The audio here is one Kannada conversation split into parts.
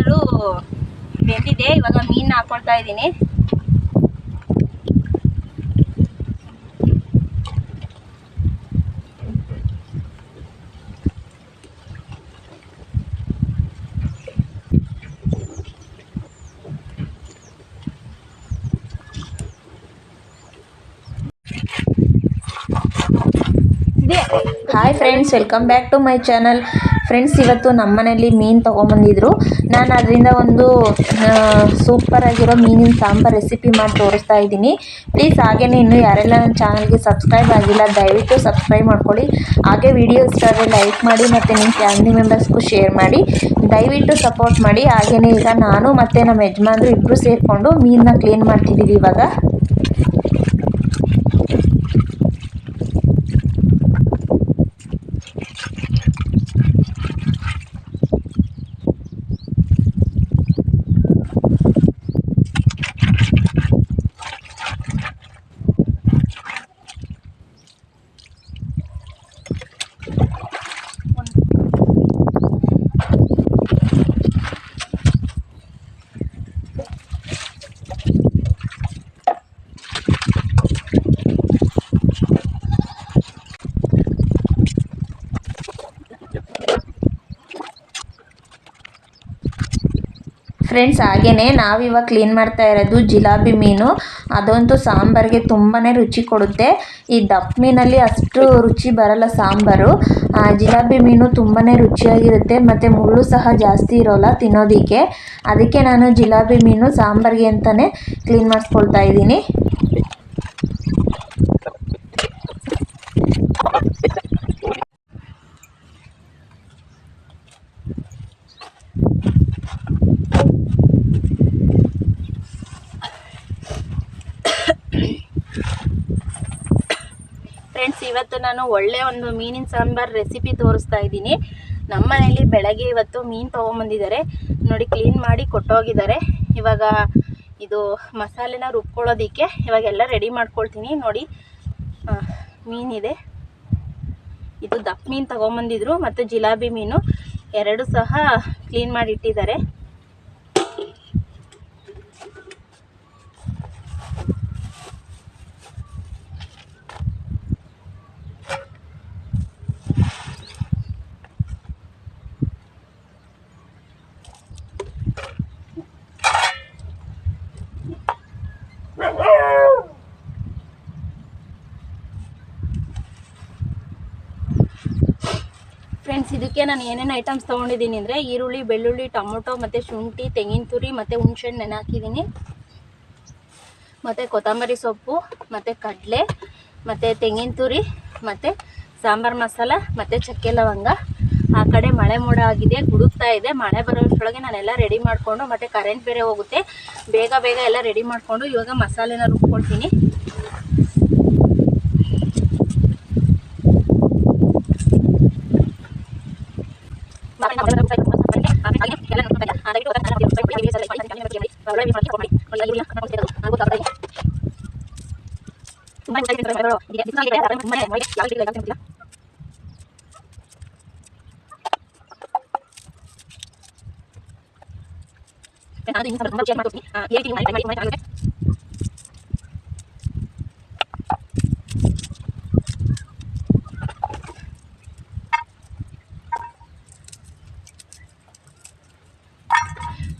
ಸಾಂಬಾರು ಬೆಂದಿದೆ. ಇವಾಗ ಮೀನು ಹಾಕೊಳ್ತಾ ಇದ್ದೀನಿ. Hi friends, welcome back to my channel. Friends, ಇವತ್ತು ನಮ್ಮ ಮನೇಲಿ ಮೀನು ತೊಗೊಂಬಂದಿದ್ರು. ನಾನು ಅದರಿಂದ ಒಂದು ಸೂಪರ್ ಆಗಿರೋ ಮೀನಿನ ಸಾಂಬಾರು ರೆಸಿಪಿ ಮಾಡಿ ತೋರಿಸ್ತಾ ಇದ್ದೀನಿ. ಪ್ಲೀಸ್ ಹಾಗೆಯೇ ಇನ್ನೂ ಯಾರೆಲ್ಲ ನನ್ನ ಚಾನಲ್ಗೆ ಸಬ್ಸ್ಕ್ರೈಬ್ ಆಗಿಲ್ಲ ದಯವಿಟ್ಟು ಸಬ್ಸ್ಕ್ರೈಬ್ ಮಾಡ್ಕೊಳ್ಳಿ. ಹಾಗೆ ವಿಡಿಯೋ ಇಷ್ಟ ಆದರೆ ಲೈಕ್ ಮಾಡಿ ಮತ್ತು ನಿಮ್ಮ ಫ್ಯಾಮಿಲಿ ಮೆಂಬರ್ಸ್ಗೂ ಶೇರ್ ಮಾಡಿ. ದಯವಿಟ್ಟು ಸಪೋರ್ಟ್ ಮಾಡಿ. ಹಾಗೆಯೇ ಈಗ ನಾನು ಮತ್ತು ನಮ್ಮ ಯಜಮಾನ್ರು ಇಬ್ಬರು ಸೇರಿಕೊಂಡು ಮೀನನ್ನ ಕ್ಲೀನ್ ಮಾಡ್ತಿದ್ದೀವಿ ಇವಾಗ. ಫ್ರೆಂಡ್ಸ್, ಹಾಗೆಯೇ ನಾವಿವಾಗ ಕ್ಲೀನ್ ಮಾಡ್ತಾ ಇರೋದು ಜಿಲಾಬಿ ಮೀನು. ಅದಂತೂ ಸಾಂಬಾರಿಗೆ ತುಂಬಾ ರುಚಿ ಕೊಡುತ್ತೆ. ಈ ದಪ್ಪ ಮೀನಲ್ಲಿ ಅಷ್ಟು ರುಚಿ ಬರಲ್ಲ ಸಾಂಬಾರು. ಜಿಲಾಬಿ ಮೀನು ತುಂಬಾ ರುಚಿಯಾಗಿರುತ್ತೆ ಮತ್ತು ಮುಳ್ಳು ಸಹ ಜಾಸ್ತಿ ಇರೋಲ್ಲ ತಿನ್ನೋದಕ್ಕೆ. ಅದಕ್ಕೆ ನಾನು ಜಿಲಾಬಿ ಮೀನು ಸಾಂಬಾರಿಗೆ ಅಂತಲೇ ಕ್ಲೀನ್ ಮಾಡಿಸ್ಕೊಳ್ತಾ ಇದ್ದೀನಿ. ಫ್ರೆಂಡ್ಸ್, ಇವತ್ತು ನಾನು ಒಳ್ಳೆ ಒಂದು ಮೀನಿನ ಸಾಂಬಾರು ರೆಸಿಪಿ ತೋರಿಸ್ತಾ ಇದ್ದೀನಿ. ನಮ್ಮ ಮನೇಲಿ ಬೆಳಗ್ಗೆ ಇವತ್ತು ಮೀನು ತೊಗೊಂಬಂದಿದ್ದಾರೆ ನೋಡಿ, ಕ್ಲೀನ್ ಮಾಡಿ ಕೊಟ್ಟೋಗಿದ್ದಾರೆ. ಇವಾಗ ಇದು ಮಸಾಲೆನ ರುಬ್ಕೊಳ್ಳೋದಕ್ಕೆ ಇವಾಗೆಲ್ಲ ರೆಡಿ ಮಾಡ್ಕೊಳ್ತೀನಿ. ನೋಡಿ, ಮೀನಿದೆ. ಇದು ದಪ್ಪ ಮೀನು ತೊಗೊಂಬಂದಿದ್ರು ಮತ್ತು ಜಿಲಾಬಿ ಮೀನು ಎರಡು ಸಹ ಕ್ಲೀನ್ ಮಾಡಿ ಇಟ್ಟಿದ್ದಾರೆ. ಫ್ರೆಂಡ್ಸ್, ಇದಕ್ಕೆ ನಾನು ಏನೇನು ಐಟಮ್ಸ್ ತೊಗೊಂಡಿದ್ದೀನಿ ಅಂದರೆ ಈರುಳ್ಳಿ, ಬೆಳ್ಳುಳ್ಳಿ, ಟೊಮೊಟೊ ಮತ್ತು ಶುಂಠಿ, ತೆಂಗಿನ ತುರಿ ಮತ್ತು ಹುಣಸೆಹಣ್ಣು ನೆನೆ ಹಾಕಿದ್ದೀನಿ. ಮತ್ತು ಕೊತ್ತಂಬರಿ ಸೊಪ್ಪು ಮತ್ತು ಕಡಲೆ ಮತ್ತು ತೆಂಗಿನ ತುರಿ ಮತ್ತು ಸಾಂಬಾರು ಮಸಾಲ ಮತ್ತು ಚಕ್ಕೆ ಲವಂಗ. ಆ ಕಡೆ ಮಳೆ ಮೋಡ ಆಗಿದೆ, ಗುಡುಗ್ತಾ ಇದೆ. ಮಳೆ ಬರೋಷ್ಟರೊಳಗೆ ನಾನೆಲ್ಲ ರೆಡಿ ಮಾಡಿಕೊಂಡು, ಮತ್ತು ಕರೆಂಟ್ ಬೇರೆ ಹೋಗುತ್ತೆ, ಬೇಗ ಬೇಗ ಎಲ್ಲ ರೆಡಿ ಮಾಡಿಕೊಂಡು ಇವಾಗ ಮಸಾಲೆನ ರುಬ್ಕೊಳ್ತೀನಿ.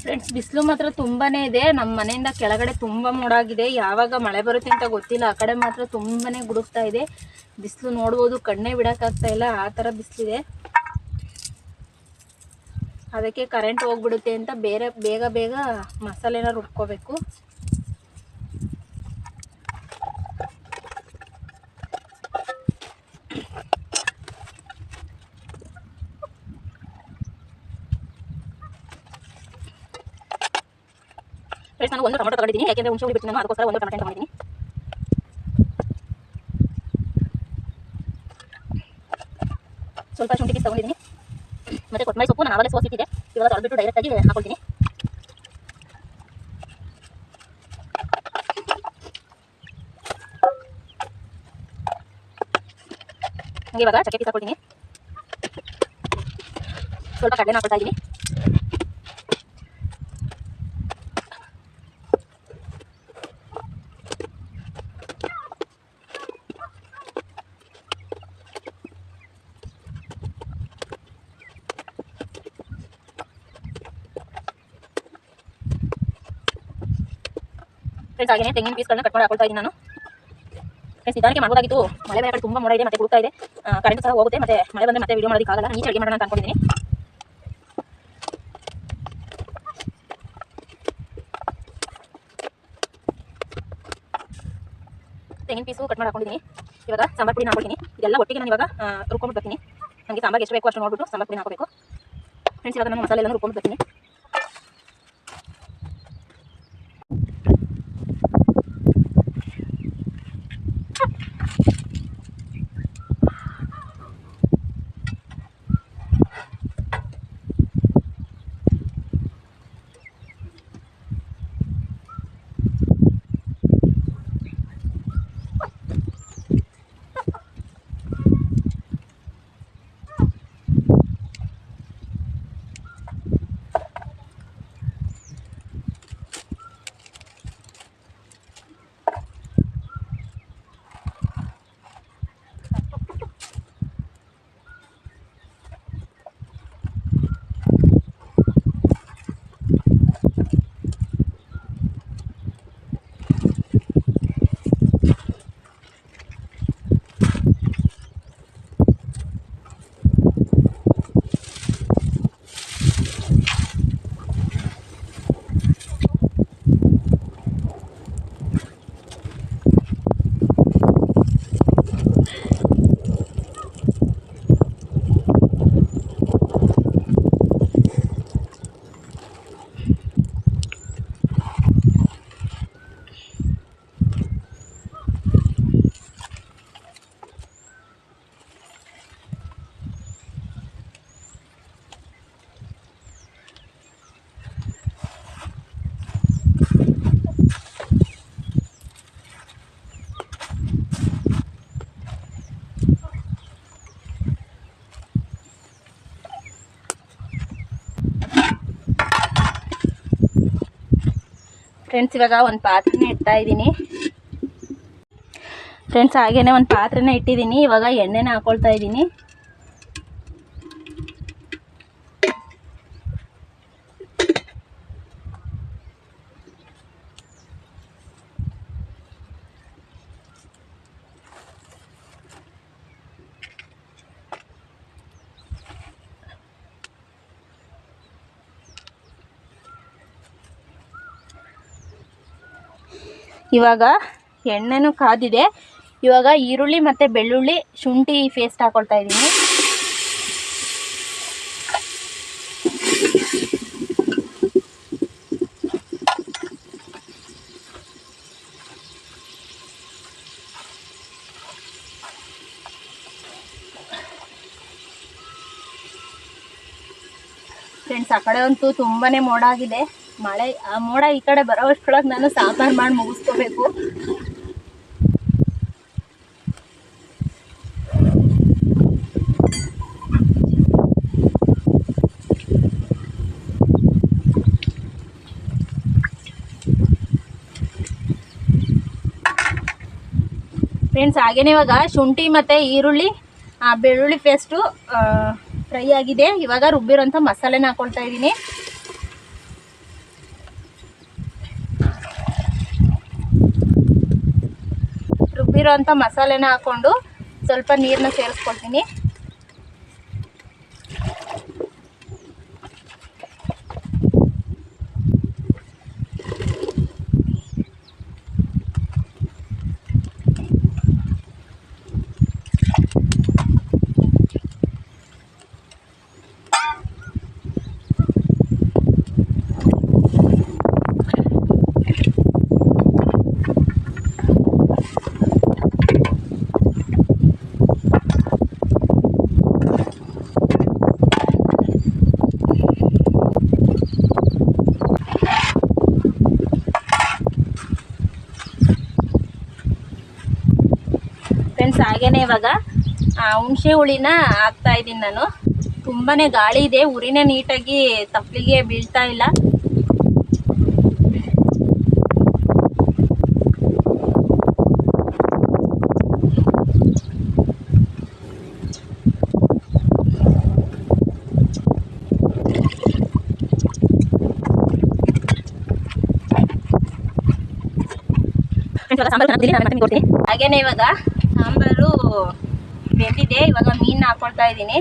ಫ್ರೆಂಡ್ಸ್, ಬಿಸಿಲು ಮಾತ್ರ ತುಂಬಾ ಇದೆ. ನಮ್ಮ ಮನೆಯಿಂದ ಕೆಳಗಡೆ ತುಂಬ ಮೋಡಾಗಿದೆ. ಯಾವಾಗ ಮಳೆ ಬರುತ್ತೆ ಅಂತ ಗೊತ್ತಿಲ್ಲ. ಆ ಕಡೆ ಮಾತ್ರ ತುಂಬಾ ಗುಡುಗ್ತಾ ಇದೆ. ಬಿಸಿಲು ನೋಡ್ಬೋದು, ಕಣ್ಣೇ ಬಿಡೋಕ್ಕಾಗ್ತಾ ಇಲ್ಲ, ಆ ಥರ ಬಿಸಿಲಿದೆ. ಅದಕ್ಕೆ ಕರೆಂಟ್ ಹೋಗ್ಬಿಡುತ್ತೆ ಅಂತ ಬೇಗ ಬೇಗ ಮಸಾಲೆನ ರುಬ್ಕೋಬೇಕು. ಫ್ರೆಂಡ್ಸ್, ನಾನು ಒಂದು ಟೊಮೆಟೊ ತಗೊಂಡಿದ್ದೀನಿ, ಯಾಕೆಂದರೆ ಹುಣಸೆ ಹುಳಿ ಬಿಟ್ಟು ನಾನು ಅದಕ್ಕೋಸ್ಕರ ಒಂದು ಟೊಮೆಟೊ ತಗೊಂಡಿದ್ದೀನಿ. ಸ್ವಲ್ಪ ಶುಂಠಿ ಪೀಸ್ ತಗೊಂಡಿದ್ದೀನಿ ಮತ್ತು ಕೊತ್ತಂಬರಿ ಸೊಪ್ಪು ನಾನು ಆವಾಗಲೇ ಸೋಸಿಟ್ಟಿದೆ. ಇವಾಗ ತೊಳೆದ್ಬಿಟ್ಟು ಡೈರೆಕ್ಟಾಗಿ ಹಾಕೊಳ್ತೀನಿ. ಹಾಗೆ ಇವಾಗ ಚಕ್ಕೆ ಪೀಸ್ ಹಾಕೊಳ್ತೀನಿ. ಸ್ವಲ್ಪ ಕಡಲೆನ ಹಾಕೊಳ್ತಾ ಇದ್ದೀನಿ. ಫ್ರೆಂಡ್ಸ್ ಹಾಗೇನೆ ತೆಂಗಿನ ಪೀಸ್ಗಳನ್ನ ಕಟ್ ಮಾಡಿ ಹಾಕೊಳ್ತಾ ಇದ್ದೀನಿ ನಾನು. ಫ್ರೆಂಡ್ಸ್ ನಿಧಾನಕ್ಕೆ ಮಾಡ್ಬೋದಾಗಿತ್ತು, ಮಳೆ ಬೇರೆ ಕಡೆ ತುಂಬ ಮೋಡ ಇದೆ, ಮತ್ತೆ ಹುಡುಕ್ತಾ ಇದೆ, ಕರೆಂಟ್ ಸಹ ಹೋಗುತ್ತೆ, ಮತ್ತೆ ಮಳೆ ಬಂದರೆ ಮತ್ತೆ ವಿಡಿಯೋ ಮಾಡೋದಕ್ಕಾಗಲ್ಲ. ಈಚೆ ಅಡುಗೆ ಮಾಡೋಣ ಅಂತ ಅನ್ಕೊಂಡಿದ್ದೀನಿ. ತೆಂಗಿನ ಪೀಸು ಕಟ್ ಮಾಡಿ ಹಾಕೊಂಡಿದ್ದೀನಿ. ಇವಾಗ ಸಾಂಬಾರು ಪುಡಿ ಹಾಕೊಳ್ತೀನಿ. ಇದೆಲ್ಲ ಒಟ್ಟಿಗೆ ನಾನು ಇವಾಗ ರುಬ್ಕೊಂಡ್ಬಿಟ್ಟು ಬರ್ತೀನಿ. ನನಗೆ ಸಾಂಬಾರು ಎಷ್ಟು ಬೇಕೋ ಅಷ್ಟು ನೋಡ್ಬಿಟ್ಟು ಸಾಂಬಾರು ಪುಡಿ ಹಾಕಬೇಕು. ಫ್ರೆಂಡ್ಸ್ ಇವಾಗ ನಾನು ಮಸಾಲೆ ಎಲ್ಲ ರುಬ್ಕೊಂಡ್ಬಿಟ್ಟು ಬರ್ತೀನಿ. ಫ್ರೆಂಡ್ಸ್ ಇವಾಗ ಒಂದು ಪಾತ್ರೆನೇ ಇಡ್ತಾ ಇದ್ದೀನಿ. ಫ್ರೆಂಡ್ಸ್ ಹಾಗೇನೆ ಒಂದು ಪಾತ್ರೆನೇ ಇಟ್ಟಿದ್ದೀನಿ. ಇವಾಗ ಎಣ್ಣೆನ ಹಾಕೊಳ್ತಾ ಇದ್ದೀನಿ. ಇವಾಗ ಎಣ್ಣೆನೂ ಕಾದಿದೆ. ಇವಾಗ ಈರುಳ್ಳಿ ಮತ್ತು ಬೆಳ್ಳುಳ್ಳಿ ಶುಂಠಿ ಪೇಸ್ಟ್ ಹಾಕೊಳ್ತಾ ಇದ್ದೀನಿ. ಫ್ರೆಂಡ್ಸ್ ಆ ಕಡೆ ಅಂತೂ ತುಂಬಾ ಮೋಡ ಆಗಿದೆ. ಮಳೆ ಆ ಮೋಡ ಈ ಕಡೆ ಬರೋವಷ್ಟರೊಳಗೆ ನಾನು ಸಾಂಬಾರು ಮಾಡಿ ಮುಗಿಸ್ಕೋಬೇಕು. ಫ್ರೆಂಡ್ಸ್ ಹಾಗೇನೆ ಇವಾಗ ಶುಂಠಿ ಮತ್ತು ಈರುಳ್ಳಿ ಬೆಳ್ಳುಳ್ಳಿ ಪೇಸ್ಟು ಫ್ರೈ ಆಗಿದೆ. ಇವಾಗ ರುಬ್ಬಿರೋಂಥ ಮಸಾಲೆನ ಹಾಕೊಳ್ತಾ ಇದ್ದೀನಿ. ರುಬ್ಬಿರೋಂಥ ಮಸಾಲೆನ ಹಾಕ್ಕೊಂಡು ಸ್ವಲ್ಪ ನೀರನ್ನ ಸೇರಿಸ್ಕೊಳ್ತೀನಿ. ಫ್ರೆಂಡ್ಸ್ ಹಾಗೇನೆ ಇವಾಗ ಹುಣಸೆ ಹುಳಿನ ಹಾಕ್ತಾ ಇದ್ದೀನಿ ನಾನು. ತುಂಬಾ ಗಾಳಿ ಇದೆ, ಉರಿನೇ ನೀಟಾಗಿ ತಪ್ಪಲಿಗೆ ಬೀಳ್ತಾ ಇಲ್ಲ. ಇವಾಗ ಸಾಂಬಾರು ನಾನು ಮತ್ತೆ ಕೊಡ್ತೀನಿ. ಹಾಗೇನೆ ಇವಾಗ ಸಾಂಬಾರು ಬೆಂದಿದೆ. ಇವಾಗ ಮೀನು ಹಾಕೊಳ್ತಾ ಇದ್ದೀನಿ.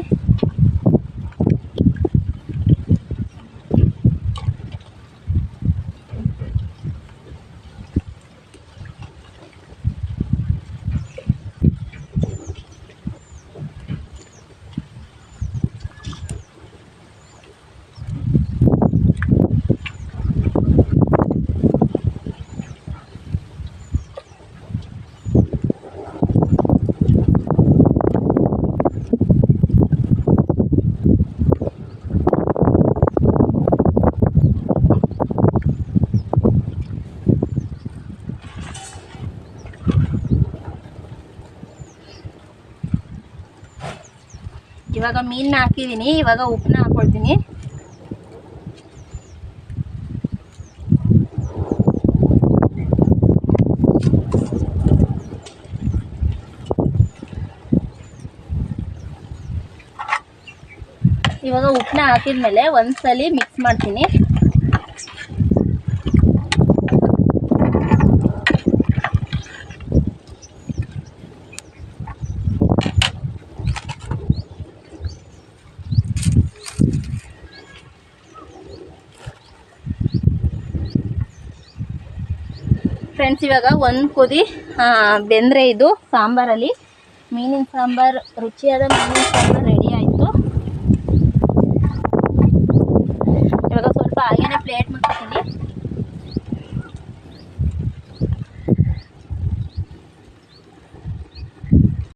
ಇವಾಗ ಮೀನನ್ನ ಹಾಕಿದ್ದೀನಿ. ಇವಾಗ ಉಪ್ಪನ್ನ ಹಾಕೊಳ್ತೀನಿ. ಇವಾಗ ಉಪ್ಪನ್ನ ಹಾಕಿದ್ಮೇಲೆ ಒಂದ್ಸಲಿ ಮಿಕ್ಸ್ ಮಾಡ್ತೀನಿ. ಫ್ರೆಂಡ್ಸ್, ಇವಾಗ ಒಂದು ಕುದಿ ಬೆಂದರೆ ಇದು ಸಾಂಬಾರಲ್ಲಿ ಮೀನಿನ ಸಾಂಬಾರು, ರುಚಿಯಾದ ಮೀನಿನ ಸಾಂಬಾರು ರೆಡಿ ಆಯಿತು. ಇವಾಗ ಸ್ವಲ್ಪ ಹಾಗೇನೆ ಪ್ಲೇಟ್ ಮುಚ್ಚಿ